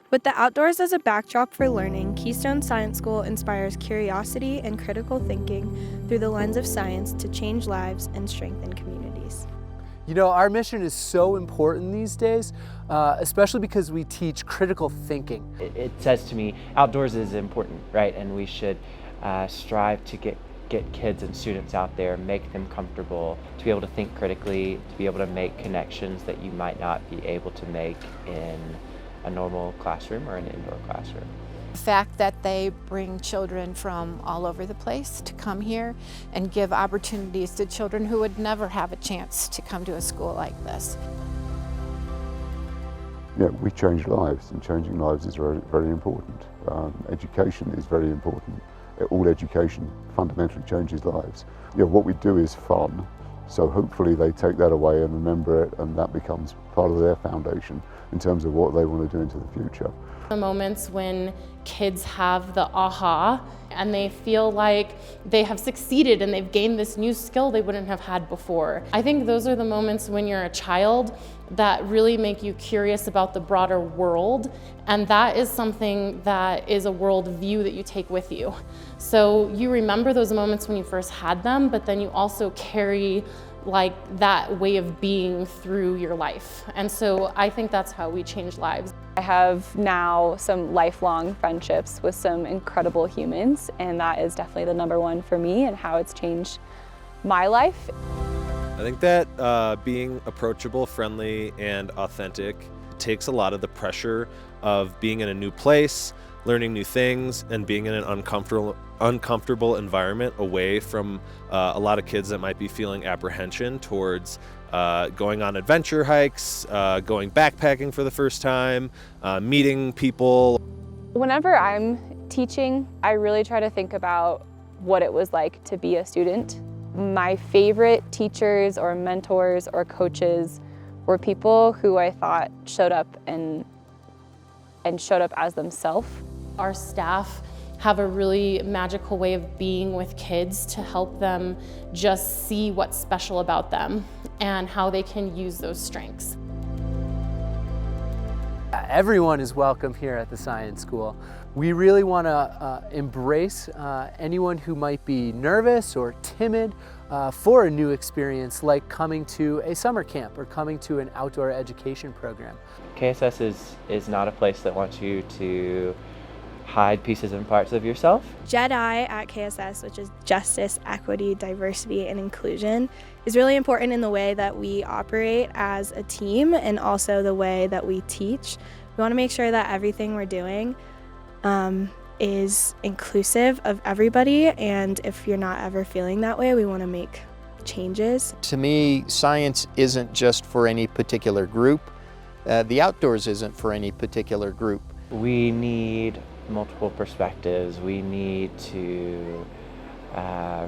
With the outdoors as a backdrop for learning, Keystone Science School inspires curiosity and critical thinking through the lens of science to change lives and strengthen communities. You know, our mission is so important these days, especially because we teach critical thinking. It says to me, outdoors is important, right? And we should strive to get kids and students out there, make them comfortable, to be able to think critically, to be able to make connections that you might not be able to make in a normal classroom or an indoor classroom. The fact that they bring children from all over the place to come here and give opportunities to children who would never have a chance to come to a school like this. Yeah, we change lives, and changing lives is very, very important. Education is very important. All education fundamentally changes lives. Yeah, what we do is fun, so hopefully they take that away and remember it, and that becomes part of their foundation in terms of what they want to do into the future. The moments when kids have the aha and they feel like they have succeeded and they've gained this new skill they wouldn't have had before. I think those are the moments when you're a child that really make you curious about the broader world, and that is something that is a world view that you take with you. So you remember those moments when you first had them, but then you also carry like that way of being through your life. And so I think that's how we change lives. I have now some lifelong friendships with some incredible humans, and that is definitely the number one for me and how it's changed my life. I think that being approachable, friendly, and authentic takes a lot of the pressure of being in a new place, learning new things, and being in an uncomfortable environment away from a lot of kids that might be feeling apprehension towards going on adventure hikes, going backpacking for the first time, meeting people. Whenever I'm teaching, I really try to think about what it was like to be a student. My favorite teachers or mentors or coaches were people who I thought showed up and showed up as themselves. Our staff have a really magical way of being with kids to help them just see what's special about them and how they can use those strengths. Everyone is welcome here at the Science School. We really want to embrace anyone who might be nervous or timid for a new experience, like coming to a summer camp or coming to an outdoor education program. KSS is not a place that wants you to hide pieces and parts of yourself. JEDI at KSS, which is Justice, Equity, Diversity, and Inclusion, is really important in the way that we operate as a team and also the way that we teach. We want to make sure that everything we're doing is inclusive of everybody, and if you're not ever feeling that way, we want to make changes. To me, science isn't just for any particular group. The outdoors isn't for any particular group. We need multiple perspectives. We need to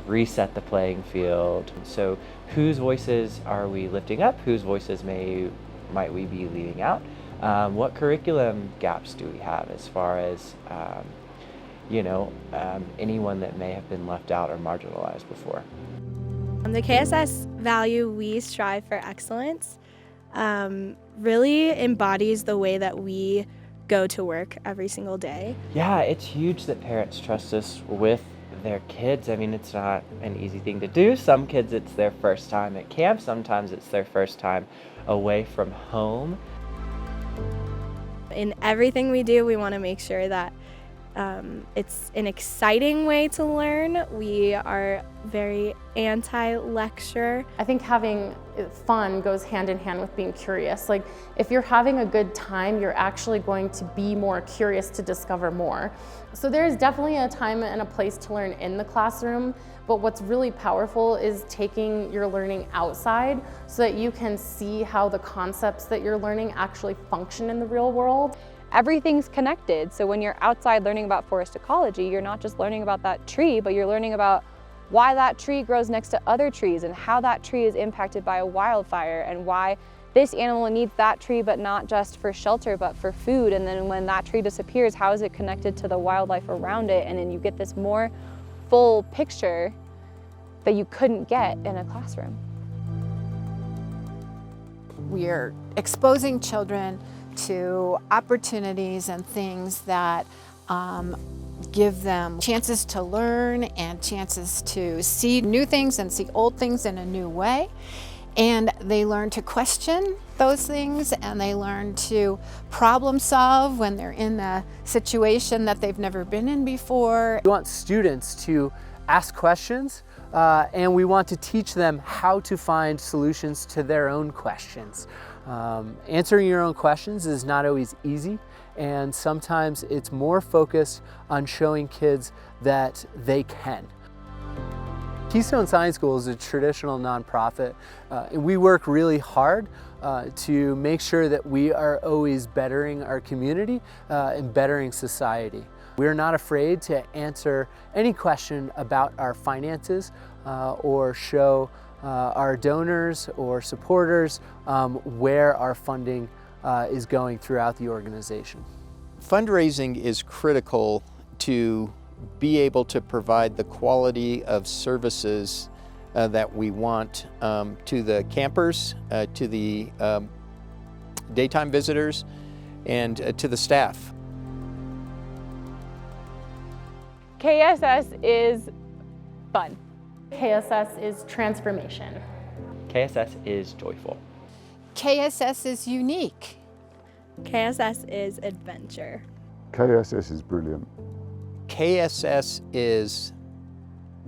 reset the playing field. So whose voices are we lifting up? Whose voices might we be leaving out? What curriculum gaps do we have as far as anyone that may have been left out or marginalized before? The KSS value, we strive for excellence, really embodies the way that we go to work every single day. Yeah, it's huge that parents trust us with their kids. I mean, it's not an easy thing to do. Some kids, it's their first time at camp. Sometimes it's their first time away from home. In everything we do, we want to make sure that it's an exciting way to learn. We are very anti-lecture. I think having fun goes hand in hand with being curious. Like, if you're having a good time, you're actually going to be more curious to discover more. So there's definitely a time and a place to learn in the classroom, but what's really powerful is taking your learning outside so that you can see how the concepts that you're learning actually function in the real world. Everything's connected, so when you're outside learning about forest ecology, you're not just learning about that tree, but you're learning about why that tree grows next to other trees and how that tree is impacted by a wildfire and why this animal needs that tree, but not just for shelter, but for food. And then when that tree disappears, how is it connected to the wildlife around it? And then you get this more full picture that you couldn't get in a classroom. We're exposing children to opportunities and things that give them chances to learn and chances to see new things and see old things in a new way. And they learn to question those things, and they learn to problem solve when they're in a situation that they've never been in before. We want students to ask questions, and we want to teach them how to find solutions to their own questions. Answering your own questions is not always easy, and sometimes it's more focused on showing kids that they can. Keystone Science School is a traditional nonprofit, and we work really hard to make sure that we are always bettering our community and bettering society. We're not afraid to answer any question about our finances or show our donors or supporters where our funding is going throughout the organization. Fundraising is critical to be able to provide the quality of services that we want to the campers, to the daytime visitors, and to the staff. KSS is fun. KSS is transformation. KSS is joyful. KSS is unique. KSS is adventure. KSS is brilliant. KSS is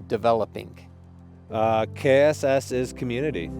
developing. KSS is community.